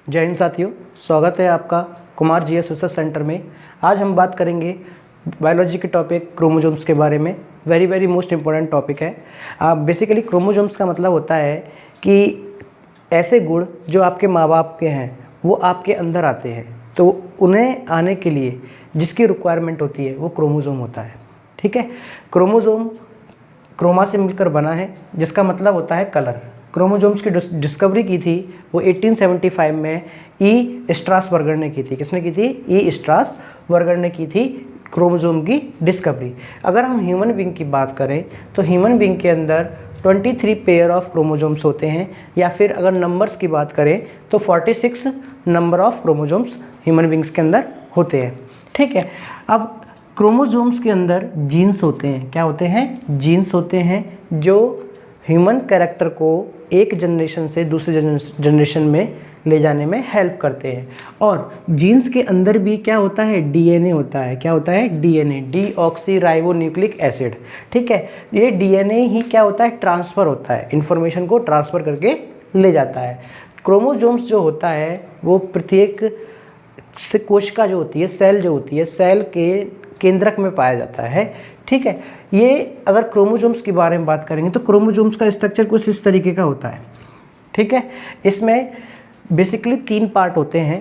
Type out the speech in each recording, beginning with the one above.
जय हिंद साथियों, स्वागत है आपका कुमार जीएस रिसर्च सेंटर में। आज हम बात करेंगे बायोलॉजी के टॉपिक क्रोमोसोम्स के बारे में। वेरी मोस्ट इम्पोर्टेंट टॉपिक है। बेसिकली क्रोमोसोम्स का मतलब होता है कि ऐसे गुण जो आपके माँ बाप के हैं वो आपके अंदर आते हैं, तो उन्हें आने के लिए जिसकी रिक्वायरमेंट होती है वो क्रोमोसोम होता है। ठीक है, क्रोमोसोम क्रोमा से मिलकर बना है, जिसका मतलब होता है कलर। क्रोमोसोम्स की डिस्कवरी की थी वो 1875 में ई स्ट्रासबर्गर ने की थी। किसने की थी? ई स्ट्रासबर्गर ने की थी क्रोमोसोम की डिस्कवरी। अगर हम ह्यूमन बीइंग की बात करें तो ह्यूमन बीइंग के अंदर 23 पेयर ऑफ क्रोमोसोम्स होते हैं, या फिर अगर नंबर्स की बात करें तो 46 number of chromosomes human beings के अंदर होते हैं। ठीक है, अब क्रोमोसोम्स के अंदर जीन्स होते हैं। क्या होते हैं? जीन्स होते हैं जो ह्यूमन कैरेक्टर को एक जनरेशन से दूसरे जनरेशन में ले जाने में हेल्प करते हैं। और जीन्स के अंदर भी क्या होता है? डीएनए होता है। क्या होता है? DNA, deoxyribonucleic acid. ठीक है, ये डीएनए ही क्या होता है? ट्रांसफ़र होता है, इन्फॉर्मेशन को ट्रांसफ़र करके ले जाता है। क्रोमोसोम्स जो होता है वो प्रत्येक कोशिका जो होती है, सेल जो होती है, सेल के केंद्रक में पाया जाता है। ठीक है, ये अगर क्रोमोसोम्स के बारे में बात करेंगे तो क्रोमोसोम्स का स्ट्रक्चर कुछ इस तरीके का होता है। ठीक है, इसमें बेसिकली 3 पार्ट होते हैं।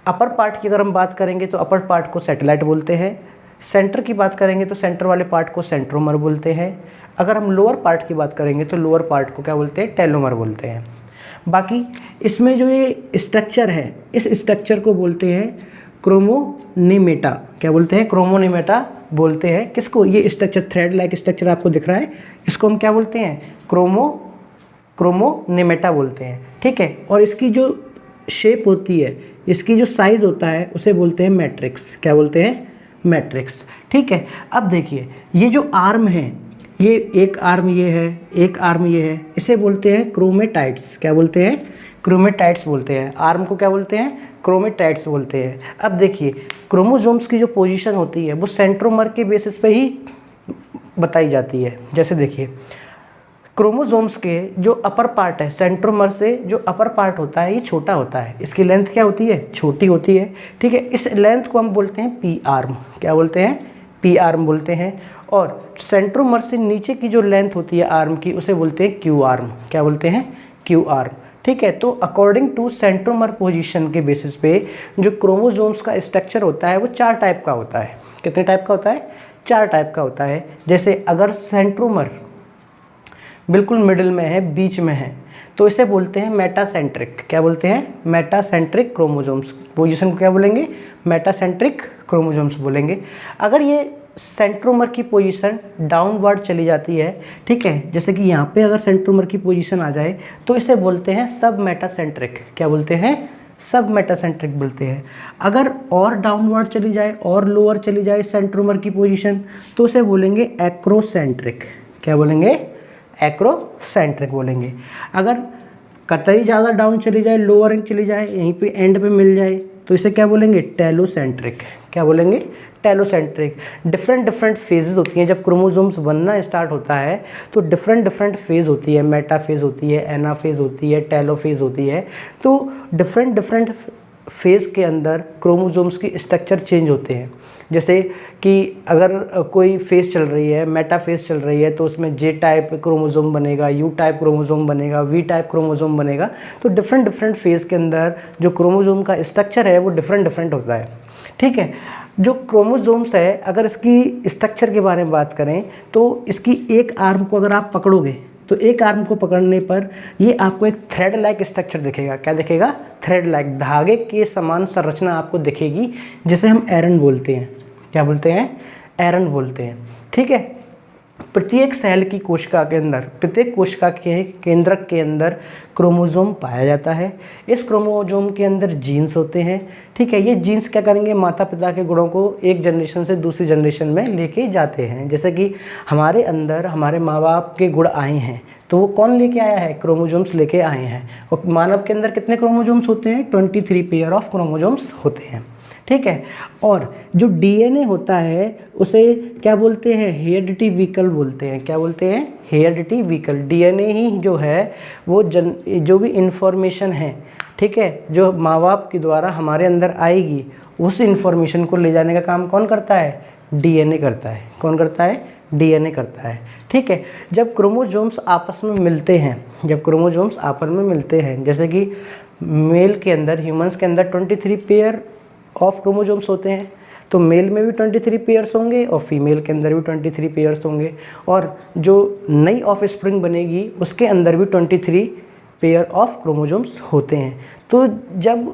अपर पार्ट की अगर हम बात करेंगे तो अपर पार्ट को सैटेलाइट बोलते हैं। सेंटर की बात करेंगे तो सेंटर वाले पार्ट को सेंट्रोमर बोलते हैं। अगर हम लोअर पार्ट की बात करेंगे तो लोअर पार्ट को क्या बोलते हैं? टेलोमर बोलते हैं। बाकी इसमें जो ये स्ट्रक्चर है, इस स्ट्रक्चर को बोलते हैं क्रोमोनिमेटा। क्या बोलते हैं? क्रोमोनिमेटा बोलते हैं। किसको? ये स्ट्रक्चर, थ्रेड लाइक स्ट्रक्चर आपको दिख रहा है, इसको हम क्या बोलते हैं? क्रोमोनिमेटा बोलते हैं। ठीक है, और इसकी जो शेप होती है, इसकी जो साइज होता है, उसे बोलते हैं मैट्रिक्स। क्या बोलते हैं? मैट्रिक्स। ठीक है, अब देखिए ये जो आर्म है, ये एक आर्म ये है, एक आर्म ये है, इसे बोलते हैं क्रोमेटाइड्स। क्या बोलते हैं? क्रोमेटाइड्स बोलते हैं। आर्म को क्या बोलते हैं? क्रोमेटाइड्स बोलते हैं। अब देखिए क्रोमोसोम्स की जो पोजीशन होती है वो सेंट्रोमर के बेसिस पे ही बताई जाती है। जैसे देखिए क्रोमोसोम्स के जो अपर पार्ट है, सेंट्रोमर से जो अपर पार्ट होता है ये छोटा होता है, इसकी लेंथ क्या होती है? छोटी होती है। ठीक है, इस लेंथ को हम बोलते हैं पी आर्म। क्या बोलते हैं? पी आर्म बोलते हैं। और सेंट्रोमर से नीचे की जो लेंथ होती है आर्म की, उसे बोलते हैं क्यू आर्म। क्या बोलते हैं? Q arm. ठीक है, तो अकॉर्डिंग टू सेंट्रोमर पोजीशन के बेसिस पे जो क्रोमोसोम्स का स्ट्रक्चर होता है वो 4 टाइप का होता है। कितने टाइप का होता है? 4 टाइप का होता है। जैसे अगर सेंट्रोमर बिल्कुल मिडिल में है, बीच में है, तो इसे बोलते हैं मेटासेंट्रिक। क्या बोलते हैं? Metacentric chromosomes. पोजीशन को क्या बोलेंगे? मेटासेंट्रिक क्रोमोसोम्स बोलेंगे। अगर ये सेंट्रोमर की पोजीशन डाउनवर्ड चली जाती है, ठीक है, जैसे कि यहाँ पे अगर सेंट्रोमर की पोजीशन आ जाए तो इसे बोलते हैं सब मेटासेंट्रिक। क्या बोलते हैं? सब मेटासेंट्रिक बोलते हैं। अगर और डाउनवर्ड चली जाए और लोअर चली जाए सेंट्रोमर की पोजीशन तो उसे बोलेंगे एक्रोसेंट्रिक। क्या बोलेंगे? एक्रोसेंट्रिक बोलेंगे। अगर कतई ज़्यादा डाउन चली जाए, लोअर चली जाए, यहीं पे एंड पे मिल जाए तो इसे क्या बोलेंगे? टेलोसेंट्रिक। क्या बोलेंगे? टेलोसेंट्रिक। डिफरेंट फेजेस होती हैं। जब क्रोमोसोम्स बनना स्टार्ट होता है तो डिफरेंट फेज होती है। मेटा फेज होती है, एना फेज होती है, टेलो फेज होती है। तो डिफरेंट फेज के अंदर क्रोमोसोम्स की स्ट्रक्चर चेंज होते हैं। जैसे कि अगर कोई फेज चल रही है, मेटा फेज चल रही है, तो उसमें जे टाइप क्रोमोसोम बनेगा, यू टाइप क्रोमोसोम बनेगा, वी टाइप क्रोमोसोम बनेगा। तो डिफरेंट फेज के अंदर जो क्रोमोसोम का स्ट्रक्चर है वो डिफरेंट होता है। ठीक है, जो क्रोमोसोम्स है, अगर इसकी स्ट्रक्चर के बारे में बात करें तो इसकी एक आर्म को अगर आप पकड़ोगे तो एक आर्म को पकड़ने पर ये आपको एक थ्रेड लाइक स्ट्रक्चर दिखेगा। क्या दिखेगा? थ्रेड लाइक, धागे के समान संरचना आपको दिखेगी, जिसे हम एरन बोलते हैं। क्या बोलते हैं? एरन बोलते हैं। ठीक है, प्रत्येक सेल की कोशिका के अंदर, प्रत्येक कोशिका के केंद्रक के अंदर क्रोमोसोम पाया जाता है। इस क्रोमोसोम के अंदर जीन्स होते हैं। ठीक है, ये जीन्स क्या करेंगे? माता पिता के गुणों को एक जनरेशन से दूसरी जनरेशन में लेके जाते हैं। जैसे कि हमारे अंदर हमारे माँ बाप के गुण आए हैं तो वो कौन लेके आया है? क्रोमोसोम्स लेके आए हैं। और मानव के अंदर कितने क्रोमोसोम्स होते हैं? 23 पेयर ऑफ क्रोमोसोम्स होते हैं। ठीक है, और जो डीएनए होता है उसे क्या बोलते हैं? हेरिडिटी व्हीकल बोलते हैं। क्या बोलते हैं? Heredity vehicle. डीएनए ही जो है वो जो भी इंफॉर्मेशन है, ठीक है, जो माँ बाप के द्वारा हमारे अंदर आएगी उस इंफॉर्मेशन को ले जाने का काम कौन करता है? डीएनए करता है। कौन करता है? डीएनए करता है। ठीक है, जब क्रोमोसोम्स आपस में मिलते हैं, जब क्रोमोसोम्स आपस में मिलते हैं, जैसे कि मेल के अंदर, ह्यूमंस के अंदर 23 पेयर ऑफ क्रोमोसोम्स होते हैं, तो मेल में भी 23 पेयर्स होंगे और फीमेल के अंदर भी 23 पेयर्स होंगे, और जो नई ऑफ स्प्रिंग बनेगी उसके अंदर भी 23 पेयर ऑफ क्रोमोसोम्स होते हैं। तो जब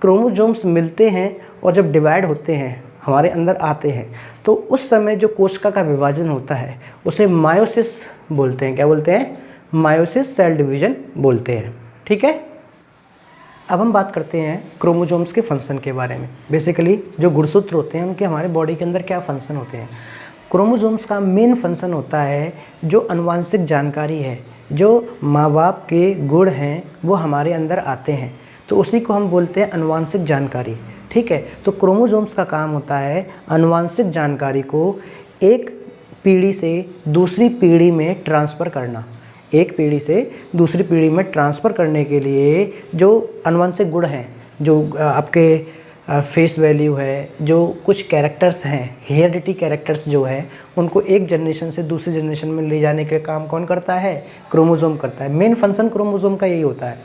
क्रोमोसोम्स मिलते हैं और जब डिवाइड होते हैं, हमारे अंदर आते हैं, तो उस समय जो कोशिका का विभाजन होता है उसे मायोसिस बोलते हैं। क्या बोलते हैं? मायोसिस, सेल डिवीजन बोलते हैं। ठीक है, अब हम बात करते हैं क्रोमोसोम्स के फंक्शन के बारे में। बेसिकली जो गुणसूत्र होते हैं उनके हमारे बॉडी के अंदर क्या फंक्शन होते हैं। क्रोमोसोम्स का मेन फंक्शन होता है जो आनुवंशिक जानकारी है, जो माँ बाप के गुण हैं वो हमारे अंदर आते हैं, तो उसी को हम बोलते हैं आनुवंशिक जानकारी। ठीक है, तो क्रोमोसोम्स का काम होता है आनुवंशिक जानकारी को एक पीढ़ी से दूसरी पीढ़ी में ट्रांसफ़र करना। एक पीढ़ी से दूसरी पीढ़ी में ट्रांसफ़र करने के लिए जो आनुवंशिक गुण हैं, जो आपके फेस वैल्यू है, जो कुछ कैरेक्टर्स हैं, हेरिडिटी कैरेक्टर्स जो हैं, उनको एक जनरेशन से दूसरी जनरेशन में ले जाने के काम कौन करता है? क्रोमोसोम करता है। मेन फंक्शन क्रोमोसोम का यही होता है।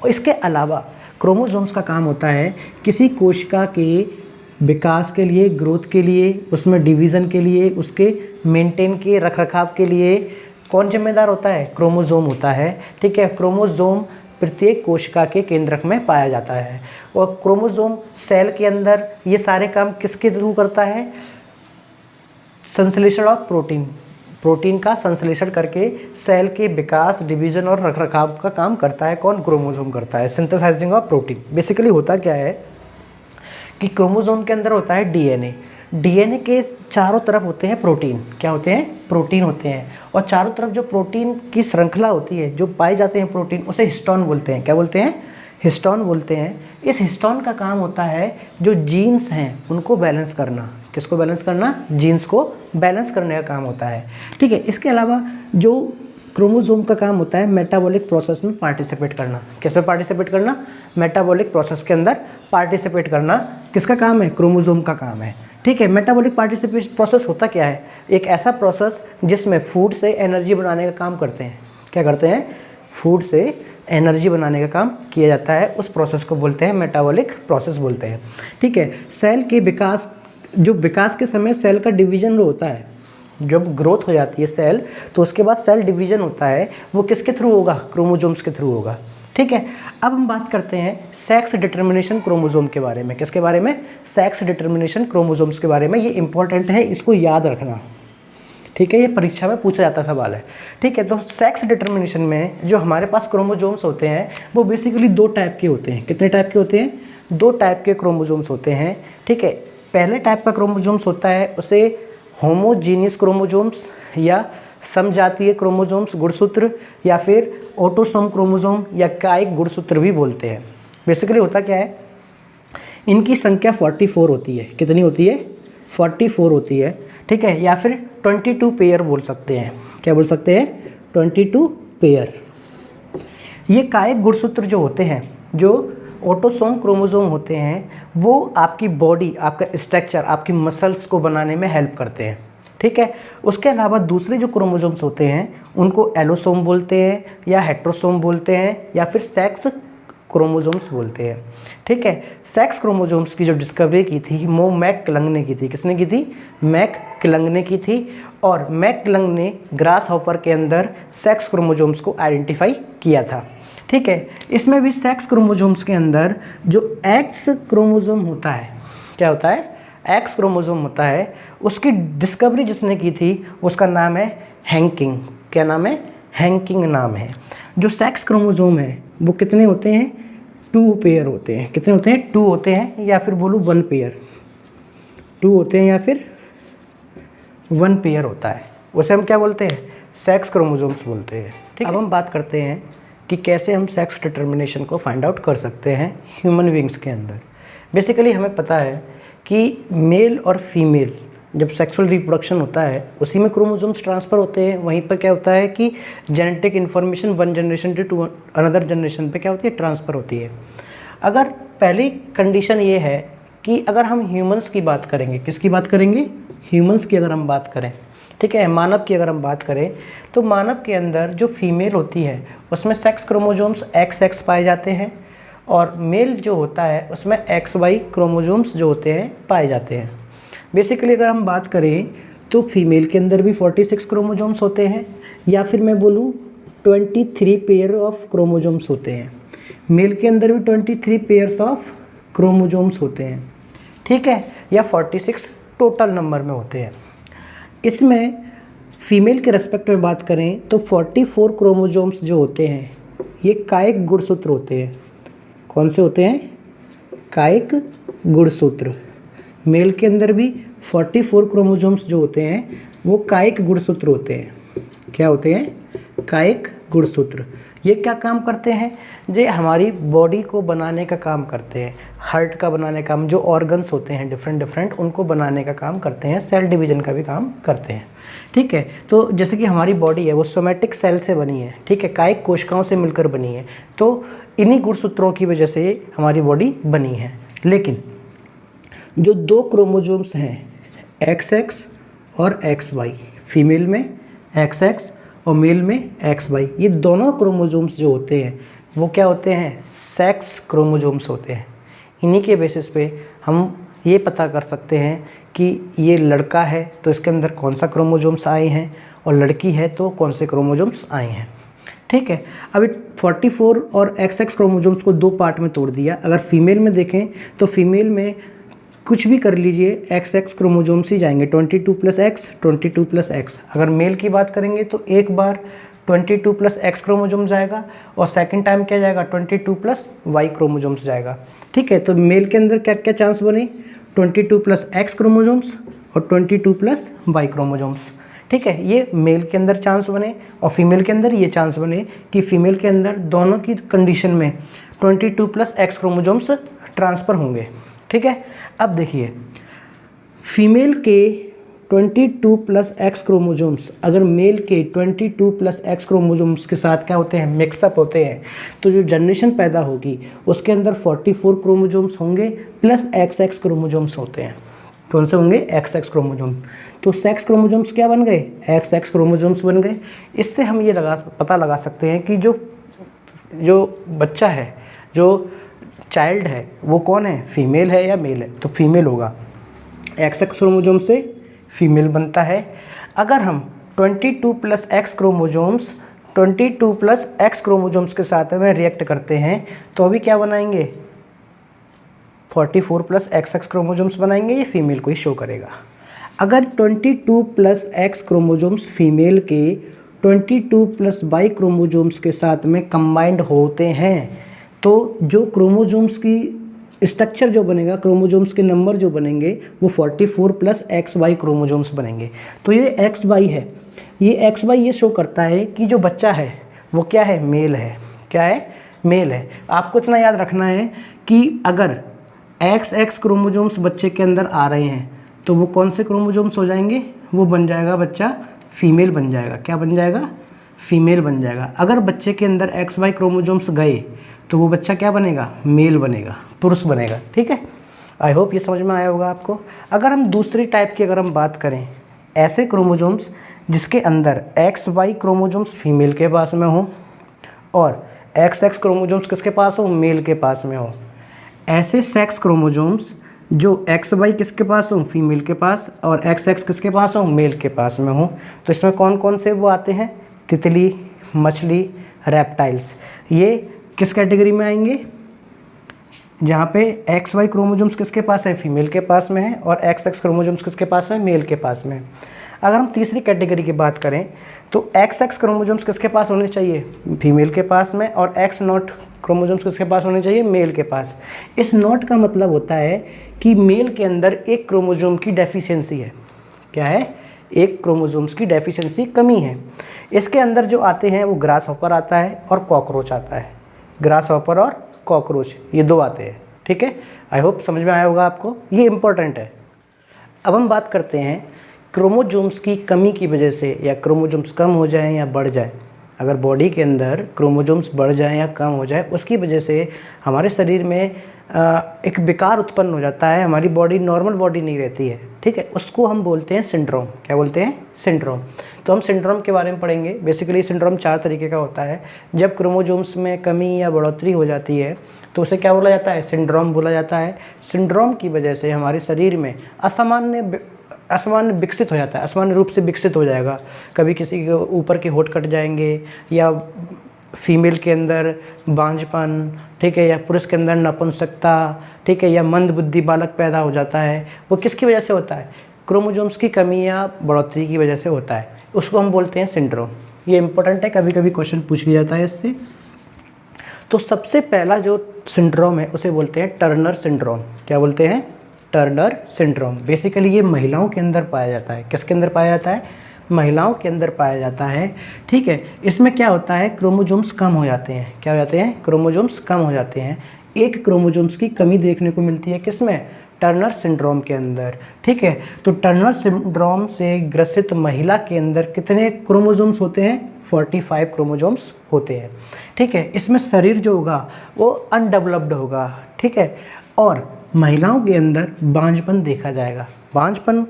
और इसके अलावा क्रोमोसोम्स का काम होता है किसी कोशिका के विकास के लिए, ग्रोथ के लिए, उसमें डिवीज़न के लिए, उसके मेंटेन के रखरखाव के लिए कौन जिम्मेदार होता है? क्रोमोसोम होता है। ठीक है, क्रोमोसोम प्रत्येक कोशिका के केंद्रक में पाया जाता है, और क्रोमोसोम सेल के अंदर ये सारे काम किसके थ्रू करता है? संश्लेषण ऑफ प्रोटीन, प्रोटीन का संश्लेषण करके सेल के विकास, डिवीज़न और रखरखाव का काम करता है। कौन? क्रोमोसोम करता है। Synthesising of protein. बेसिकली होता क्या है कि क्रोमोसोम के अंदर होता है डीएनए। डीएनए के चारों तरफ होते हैं प्रोटीन। क्या होते हैं? प्रोटीन होते हैं। और चारों तरफ जो प्रोटीन की श्रृंखला होती है, जो पाए जाते हैं प्रोटीन, उसे हिस्टोन बोलते हैं। क्या बोलते हैं? हिस्टोन बोलते हैं। इस हिस्टोन का काम होता है जो जीन्स हैं उनको बैलेंस करना। किसको बैलेंस करना? जीन्स को बैलेंस करने का काम होता है। ठीक है, इसके अलावा जो क्रोमोसोम का काम होता है मेटाबॉलिक प्रोसेस में पार्टिसिपेट करना। किसमें पार्टिसिपेट करना? मेटाबॉलिक प्रोसेस के अंदर पार्टिसिपेट करना किसका काम है? क्रोमोसोम का काम है। ठीक है, मेटाबॉलिक पार्टिसिपेशन प्रोसेस होता क्या है? एक ऐसा प्रोसेस जिसमें फूड से एनर्जी बनाने का काम करते हैं। क्या करते हैं? फूड से एनर्जी बनाने का काम किया जाता है। उस प्रोसेस को बोलते हैं मेटाबॉलिक प्रोसेस बोलते हैं। ठीक है, सेल के विकास, जो विकास के समय सेल का डिवीजन होता है, जब ग्रोथ हो जाती है सेल, तो उसके बाद सेल डिवीजन होता है, वो किसके थ्रू होगा? क्रोमोसोम्स के थ्रू होगा। ठीक है, अब हम बात करते हैं सेक्स डिटर्मिनेशन क्रोमोसोम के बारे में। किसके बारे में? सेक्स डिटर्मिनेशन क्रोमोसोम्स के बारे में। ये इंपॉर्टेंट है, इसको याद रखना। ठीक है, ये परीक्षा में पूछा जाता सवाल है। ठीक है, तो सेक्स डिटर्मिनेशन में जो हमारे पास क्रोमोसोम्स होते हैं वो बेसिकली दो टाइप के होते हैं। कितने टाइप के होते हैं? दो टाइप के क्रोमोसोम्स होते हैं। ठीक है, पहले टाइप का क्रोमोसोम्स होता है उसे होमोजीनियस क्रोमोसोम्स या समजातीय क्रोमोसोम्स, गुणसूत्र, या फिर ऑटोसोम क्रोमोसोम या कायिक गुणसूत्र भी बोलते हैं। बेसिकली होता क्या है, इनकी संख्या 44 होती है। कितनी होती है? 44 होती है। ठीक है, या फिर 22 पेयर बोल सकते हैं। क्या बोल सकते हैं? 22 पेयर। ये कायिक गुणसूत्र जो होते हैं, जो ऑटोसोम क्रोमोसोम होते हैं, वो आपकी बॉडी, आपका स्ट्रक्चर, आपकी मसल्स को बनाने में हेल्प करते हैं। ठीक है, उसके अलावा दूसरे जो क्रोमोसोम्स होते हैं उनको एलोसोम बोलते हैं, या हेट्रोसोम बोलते हैं, या फिर सेक्स क्रोमोसोम्स बोलते हैं। ठीक है, सेक्स क्रोमोसोम्स की जो डिस्कवरी की थी वो मैक क्लंग ने की थी। किसने की थी? मैक क्लंग ने की थी। और मैक क्लंग ने ग्रास हॉपर के अंदर सेक्स क्रोमोसोम्स को आइडेंटिफाई किया था। ठीक है, इसमें भी सेक्स क्रोमोसोम्स के अंदर जो एक्स क्रोमोसोम होता है, क्या होता है? एक्स क्रोमोसोम होता है, उसकी डिस्कवरी जिसने की थी उसका नाम है हैंकिंग। क्या नाम है? हैंकिंग नाम है। जो सेक्स क्रोमोसोम है वो कितने होते हैं? 2 पेयर होते हैं। कितने होते हैं? 2 होते हैं, या फिर बोलूँ 1 पेयर। 2 होते हैं या फिर 1 पेयर होता है। उसे हम क्या बोलते हैं? सेक्स क्रोमोसोम्स बोलते हैं। ठीक, अब हम बात करते हैं कि कैसे हम सेक्स डिटर्मिनेशन को फाइंड आउट कर सकते हैं ह्यूमन बींग्स के अंदर। बेसिकली हमें पता है कि मेल और फीमेल जब सेक्सुअल रिप्रोडक्शन होता है उसी में क्रोमोसोम्स ट्रांसफ़र होते हैं। वहीं पर क्या होता है कि genetic information one generation to another generation पे क्या होती है, ट्रांसफ़र होती है। अगर पहली कंडीशन ये है कि अगर हम ह्यूमंस की बात करेंगे, किसकी बात करेंगे, ह्यूमंस की अगर हम बात करें, ठीक है, मानव की अगर हम बात करें, तो मानव के अंदर जो फीमेल होती है उसमें सेक्स क्रोमोसोम्स XX पाए जाते हैं और मेल जो होता है उसमें XY क्रोमोसोम्स जो होते हैं पाए जाते हैं। बेसिकली अगर हम बात करें तो फीमेल के अंदर भी 46 क्रोमोसोम्स होते हैं, या फिर मैं बोलूँ 23 पेयर ऑफ क्रोमोसोम्स होते हैं। मेल के अंदर भी 23 पेयर्स ऑफ क्रोमोसोम्स होते हैं, ठीक है, या 46 टोटल नंबर में होते हैं। इसमें फीमेल के रेस्पेक्ट में बात करें तो 44 क्रोमोसोम्स जो होते हैं ये कायिक गुणसूत्र होते हैं। कौन से होते हैं, कायिक गुणसूत्र। मेल के अंदर भी 44 क्रोमोसोम्स जो होते हैं वो कायिक गुणसूत्र होते हैं। क्या होते हैं, कायिक गुणसूत्र। ये क्या काम करते हैं, ये हमारी बॉडी को बनाने का काम करते हैं, हार्ट का बनाने का काम, जो ऑर्गन्स होते हैं डिफरेंट उनको बनाने का काम करते हैं, सेल डिवीजन का भी काम करते हैं, ठीक है। तो जैसे कि हमारी बॉडी है वो सोमेटिक सेल से बनी है, ठीक है, कायिक कोशिकाओं से मिलकर बनी है, तो इन्हीं गुणसूत्रों की वजह से हमारी बॉडी बनी है। लेकिन जो दो क्रोमोसोम्स हैं XX और XY, फीमेल में XX और मेल में XY, ये दोनों क्रोमोसोम्स जो होते हैं वो क्या होते हैं, सेक्स क्रोमोसोम्स होते हैं। इन्हीं के बेसिस पे हम ये पता कर सकते हैं कि ये लड़का है तो इसके अंदर कौन सा क्रोमोसोम्स आए हैं और लड़की है तो कौन से क्रोमोसोम्स आए हैं, ठीक है। अभी 44 और XX क्रोमोसोम्स को दो पार्ट में तोड़ दिया। अगर फीमेल में देखें तो फीमेल में कुछ भी कर लीजिए XX क्रोमोसोम्स ही जाएंगे, 22 + X 22 + X। अगर मेल की बात करेंगे तो एक बार 22 + X क्रोमोसोम जाएगा और सेकंड टाइम क्या जाएगा, 22 + Y क्रोमोसोम्स जाएगा, ठीक है। तो मेल के अंदर क्या क्या चांस बने, 22 + X क्रोमोसोम्स और 22 + Y क्रोमोसोम्स, ठीक है। ये मेल के अंदर चांस बने और फीमेल के अंदर ये चांस बने कि फीमेल के अंदर दोनों की कंडीशन में 22 + X क्रोमोसोम्स ट्रांसफ़र होंगे, ठीक है। अब देखिए फीमेल के 22 + X क्रोमोसोम्स अगर मेल के 22 + X क्रोमोसोम्स के साथ क्या होते हैं, मिक्सअप होते हैं, तो जो जनरेशन पैदा होगी उसके अंदर 44 क्रोमोसोम्स होंगे प्लस XX क्रोमोसोम्स होते हैं। कौन से होंगे, XX क्रोमोसोम। तो सेक्स क्रोमोसोम्स क्या बन गए, XX क्रोमोसोम्स बन गए। इससे हम ये पता लगा सकते हैं कि जो बच्चा है, जो चाइल्ड है वो कौन है, फीमेल है या मेल है, तो फीमेल होगा। XX क्रोमोसोम से फीमेल बनता है। अगर हम 22 + X क्रोमोसोम्स 22 + X क्रोमोसोम्स के साथ में रिएक्ट करते हैं तो अभी क्या बनाएंगे, 44 + XX क्रोमोसोम्स बनाएंगे, ये फीमेल को ही शो करेगा। अगर 22 + X क्रोमोसोम्स फीमेल के 22 + Y क्रोमोसोम्स के साथ में कंबाइंड होते हैं तो जो क्रोमोसोम्स की स्ट्रक्चर जो बनेगा, क्रोमोसोम्स के नंबर जो बनेंगे वो 44 + XY क्रोमोसोम्स बनेंगे। तो ये XY है, ये XY ये शो करता है कि जो बच्चा है वो क्या है, मेल है। क्या है, मेल है। आपको इतना याद रखना है कि अगर XX क्रोमोसोम्स बच्चे के अंदर आ रहे हैं तो वो कौन से क्रोमोसोम्स हो जाएंगे, वो बन जाएगा बच्चा फीमेल बन जाएगा। क्या बन जाएगा, फीमेल बन जाएगा। अगर बच्चे के अंदर XY क्रोमोसोम्स गए तो वो बच्चा क्या बनेगा, मेल बनेगा, पुरुष बनेगा, ठीक है। आई होप ये समझ में आया होगा आपको। अगर हम दूसरी टाइप की अगर हम बात करें, ऐसे क्रोमोसोम्स जिसके अंदर XY क्रोमोसोम्स फीमेल के पास में हो और XX क्रोमोसोम्स किसके पास हो, मेल के पास में हो। ऐसे सेक्स क्रोमोसोम्स जो XY किसके पास हो, फीमेल के पास, और XX किसके पास हो, मेल के पास में हो। तो इसमें कौन कौन से वो आते हैं, तितली, मछली, रेप्टाइल्स। ये किस कैटेगरी में आएंगे, जहाँ पे XY क्रोमोसोम्स किसके पास है, फीमेल के पास में है, और XX क्रोमोसोम्स किसके पास है, मेल के पास में। अगर हम तीसरी कैटेगरी की बात करें तो XX क्रोमोसोम्स किसके पास होने चाहिए, फीमेल के पास में, और X0 क्रोमोसोम्स किसके पास होने चाहिए, मेल के पास। इस नोट का मतलब होता है कि मेल के अंदर एक क्रोमोसोम की डेफिशिएंसी है। क्या है, एक क्रोमोसोम्स की डेफिशिएंसी, कमी है। इसके अंदर जो आते हैं वो ग्रास हॉपर आता है और कॉकरोच आता है। ग्रास हॉपर और कॉकरोच ये दो आते हैं, ठीक है। आई होप समझ में आया होगा आपको, ये इंपॉर्टेंट है। अब हम बात करते हैं क्रोमोजोम्स की कमी की वजह से, या क्रोमोजोम्स कम हो जाएं या बढ़ जाए, अगर बॉडी के अंदर क्रोमोजोम्स बढ़ जाएं या कम हो जाए, उसकी वजह से हमारे शरीर में एक विकार उत्पन्न हो जाता है, हमारी बॉडी नॉर्मल बॉडी नहीं रहती है, ठीक है। उसको हम बोलते हैं सिंड्रोम। क्या बोलते हैं? सिंड्रोम। तो हम सिंड्रोम के बारे में पढ़ेंगे। बेसिकली सिंड्रोम 4 तरीके का होता है। जब क्रोमोजोम्स में कमी या बढ़ोतरी हो जाती है तो उसे क्या बोला जाता है? सिंड्रोम बोला जाता है। सिंड्रोम की वजह से हमारे शरीर में असामान्य विकसित हो जाता है, असामान्य रूप से विकसित हो जाएगा। कभी किसी के ऊपर के होंठ कट जाएंगे, या फीमेल के अंदर बांझपन, ठीक है, या पुरुष के अंदर नपुंसकता, ठीक है, या मंद बुद्धि बालक पैदा हो जाता है। वो किसकी वजह से होता है? क्रोमोजोम्स की कमी या बढ़ोतरी की वजह से होता है। उसको हम बोलते हैं सिंड्रोम। ये इंपॉर्टेंट है, कभी कभी क्वेश्चन पूछ लिया जाता है इससे। तो सबसे पहला जो सिंड्रोम है उसे बोलते हैं टर्नर सिंड्रोम। क्या बोलते हैं? Turner syndrome. बेसिकली ये महिलाओं के अंदर पाया जाता है। किसके अंदर पाया जाता है? महिलाओं के अंदर पाया जाता है, ठीक है। इसमें क्या होता है? क्रोमोजोम्स कम हो जाते हैं। क्या हो जाते हैं? क्रोमोजोम्स कम हो जाते हैं। एक क्रोमोजोम्स की कमी देखने को मिलती है। किसमें? टर्नर सिंड्रोम के अंदर, ठीक है। तो टर्नर सिंड्रोम से ग्रसित महिला के अंदर कितने क्रोमोजोम्स होते हैं? 45 क्रोमोजोम्स होते हैं, ठीक है। इसमें शरीर जो होगा वो अनडेवलप्ड होगा, ठीक है। और महिलाओं के अंदर बांझपन देखा जाएगा। बांझपन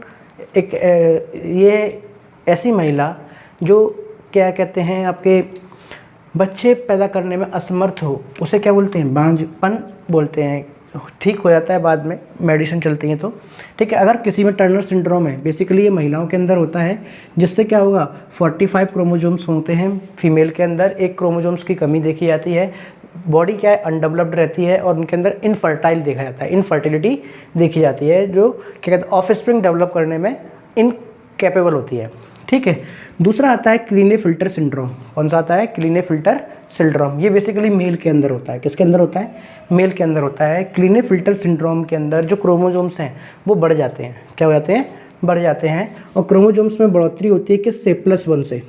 एक ये ऐसी महिला जो क्या कहते हैं, आपके बच्चे पैदा करने में असमर्थ हो, उसे क्या बोलते हैं? बांझपन बोलते हैं। ठीक हो जाता है बाद में, मेडिसिन चलती हैं तो, ठीक है। अगर किसी में टर्नर सिंड्रोम है, बेसिकली ये महिलाओं के अंदर होता है, जिससे क्या होगा? 45 क्रोमोजोम्स होते हैं फीमेल के अंदर, एक क्रोमोजोम्स की कमी देखी जाती है, बॉडी क्या है? अनडेवलप्ड रहती है, और उनके अंदर इनफर्टाइल देखा जाता है, इनफर्टिलिटी देखी जाती है, जो क्या कहते हैं, ऑफ स्प्रिंग डेवलप करने में इनकेपेबल होती है, ठीक है। दूसरा आता है क्लीनेफिल्टर सिंड्रोम। कौन सा आता है? क्लीनेफिल्टर सिंड्रोम। ये बेसिकली मेल के अंदर होता है। किसके अंदर होता है? मेल के अंदर होता है। क्लीनेफिल्टर सिंड्रोम के अंदर जो क्रोमोजोम्स हैं वो बढ़ जाते हैं। क्या हो जाते हैं? बढ़ जाते हैं। और क्रोमोजोम्स में बढ़ोतरी होती है किससे? +1 से।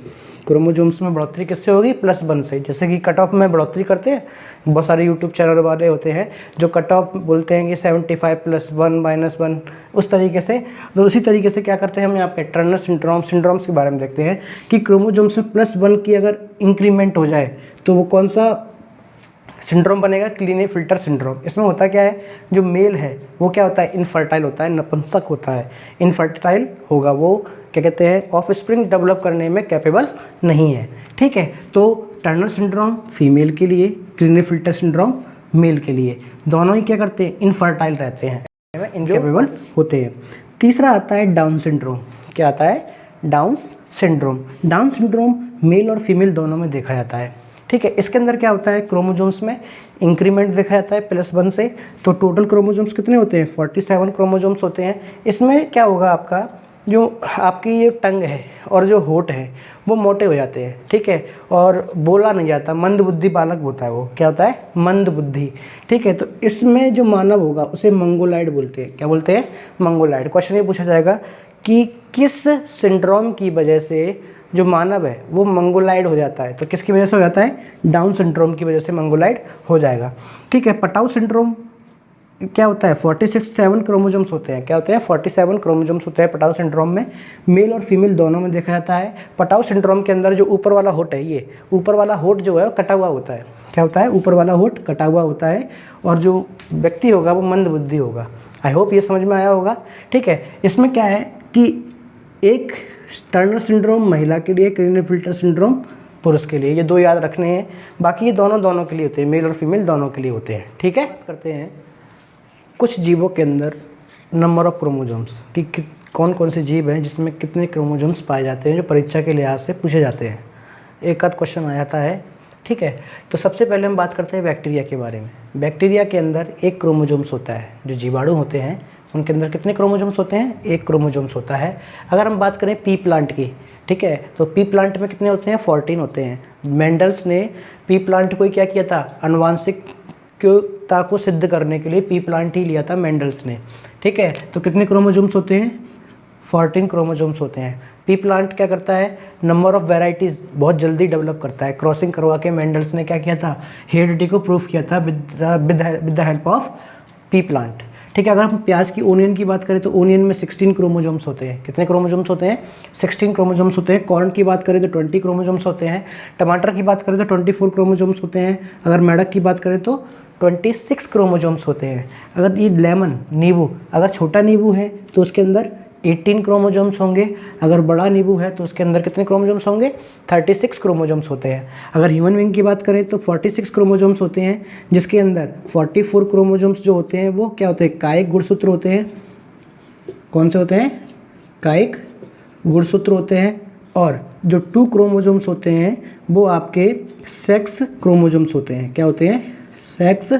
क्रोमोजोम्स में बढ़ोतरी किससे होगी? +1 से। जैसे कि कट ऑफ में बढ़ोतरी करते हैं, बहुत सारे यूट्यूब चैनल वाले होते हैं जो कट ऑफ बोलते हैं कि 75 +1 -1, उस तरीके से। तो उसी तरीके से क्या करते हैं हम यहाँ पे टर्नर सिंड्रोम्स के बारे में देखते हैं कि क्रोमोजोम्स में +1 की अगर इंक्रीमेंट हो जाए तो वो कौन सा सिंड्रोम बनेगा? क्लीनेफिल्टर सिंड्रोम। इसमें होता क्या है? जो मेल है वो क्या होता है? इनफर्टाइल होता है, नपुंसक होता है, इनफर्टाइल होगा, वो क्या कहते हैं, ऑफ स्प्रिंग डेवलप करने में कैपेबल नहीं है, ठीक है। तो टर्नर सिंड्रोम फीमेल के लिए, क्लीनेफिल्टर सिंड्रोम मेल के लिए, दोनों ही क्या करते हैं? इनफर्टाइल रहते हैं, इनकेपेबल होते हैं। तीसरा आता है डाउन सिंड्रोम। क्या आता है? Down syndrome. Down syndrome male और फीमेल दोनों में देखा जाता है, ठीक है। इसके अंदर क्या होता है? क्रोमोजोम्स में इंक्रीमेंट देखा जाता है +1 से। तो टोटल क्रोमोजोम्स कितने होते हैं? 47 क्रोमोजोम्स होते हैं। इसमें क्या होगा? आपका जो आपकी ये टंग है और जो होठ है वो मोटे हो जाते हैं, ठीक है, और बोला नहीं जाता, मंद बुद्धि बालक होता है। वो क्या होता है? मंद बुद्धि, ठीक है। तो इसमें जो मानव होगा उसे मंगोलाइड बोलते हैं। क्या बोलते हैं? मंगोलाइड। क्वेश्चन ये पूछा जाएगा कि किस सिंड्रोम की वजह से जो मानव है वो मंगोलाइड हो जाता है? तो किसकी वजह से हो जाता है? डाउन सिंड्रोम की वजह से मंगोलाइड हो जाएगा, ठीक है। पटाउ सिंड्रोम क्या होता है? 47 क्रोमोजोम्स होते हैं। क्या होते हैं? 47 क्रोमोजोम्स होते हैं पटाउ सिंड्रोम में। मेल और फीमेल दोनों में देखा जाता है। पटाउ सिंड्रोम के अंदर जो ऊपर वाला होठ है, ये ऊपर वाला होठ जो है वो कटा हुआ होता है। क्या होता है? ऊपर वाला होठ कटा हुआ होता है, और जो व्यक्ति होगा वो मंद बुद्धि होगा। आई होप ये समझ में आया होगा, ठीक है। इसमें क्या है कि एक टर्नर सिंड्रोम महिला के लिए, क्लीनेफिल्टर सिंड्रोम पुरुष के लिए, ये 2 याद रखने हैं। बाकी ये दोनों के लिए होते हैं, मेल और फीमेल दोनों के लिए होते हैं, ठीक है। बात करते हैं कुछ जीवों के अंदर नंबर ऑफ क्रोमोजोम्स कि कौन कौन से जीव हैं जिसमें कितने क्रोमोजोम्स पाए जाते हैं, जो परीक्षा के लिहाज से पूछे जाते हैं। एक आध क्वेश्चन आ जाता है, ठीक है। तो सबसे पहले हम बात करते हैं बैक्टीरिया के बारे में। बैक्टीरिया के अंदर 1 क्रोमोजोम्स होता है। जो जीवाणु होते हैं उनके अंदर कितने क्रोमोजोम्स होते हैं? 1 क्रोमोजोम्स होता है। अगर हम बात करें पी प्लांट की, ठीक है, तो पी प्लांट में कितने होते हैं? 14 होते हैं। मेंडल्स ने पी प्लांट को क्या किया था? आनुवांशिकता को सिद्ध करने के लिए पी प्लांट ही लिया था मेंडल्स ने, ठीक है। तो कितने क्रोमोजोम्स होते हैं? 14 क्रोमोजोम्स होते हैं। पी प्लांट क्या करता है? नंबर ऑफ वेराइटीज़ बहुत जल्दी डेवलप करता है। क्रॉसिंग करवा के मेंडल्स ने क्या किया था? हेरिडिटी को प्रूव किया था with the help of P plant, ठीक है। अगर हम प्याज की ओनियन की बात करें तो ओनियन में 16 क्रोमोजोम्स होते हैं। कितने क्रोमोजोम्स होते हैं? 16 क्रोमोजोम्स होते हैं। कॉर्न की बात करें तो 20 क्रोमोजोम्स होते हैं। टमाटर की बात करें तो 24 क्रोमोजोम्स होते हैं। अगर मेढक की बात करें तो 26 क्रोमोजोम्स होते हैं। अगर ये लेमन, नींबू, अगर छोटा नींबू है तो उसके अंदर 18 क्रोमोजोम्स होंगे। अगर बड़ा नींबू है तो उसके अंदर कितने क्रोमोजोम्स होंगे? 36 क्रोमोजोम्स होते हैं। अगर ह्यूमन बीइंग की बात करें तो 46 क्रोमोजोम्स होते हैं, जिसके अंदर 44 क्रोमोजोम्स जो होते हैं वो क्या होते हैं? कायिक गुणसूत्र होते हैं। कौन से होते हैं? कायिक गुणसूत्र होते हैं। और जो 2 क्रोमोजोम्स होते हैं वो आपके सेक्स क्रोमोजोम्स होते हैं। क्या होते हैं? सेक्स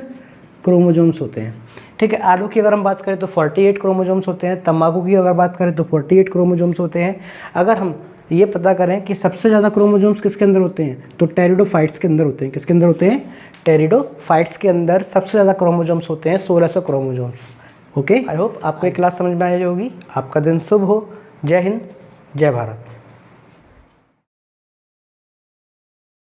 क्रोमोजोम्स होते हैं। ठीक है। आलू की अगर हम बात करें तो 48 क्रोमोजोम्स होते हैं। तंबाकू की अगर बात करें तो 48 क्रोमोजोम्स होते हैं। अगर हम ये पता करें कि सबसे ज़्यादा क्रोमोजोम्स किसके अंदर होते हैं तो टेरिडोफाइट्स के अंदर होते हैं। किसके अंदर होते हैं? टेरिडोफाइट्स के अंदर सबसे ज़्यादा क्रोमोजोम्स होते हैं, 1600 क्रोमोजोम्स। ओके, आई होप आपको ये क्लास समझ में आई होगी। आपका दिन शुभ हो। जय हिंद, जय भारत।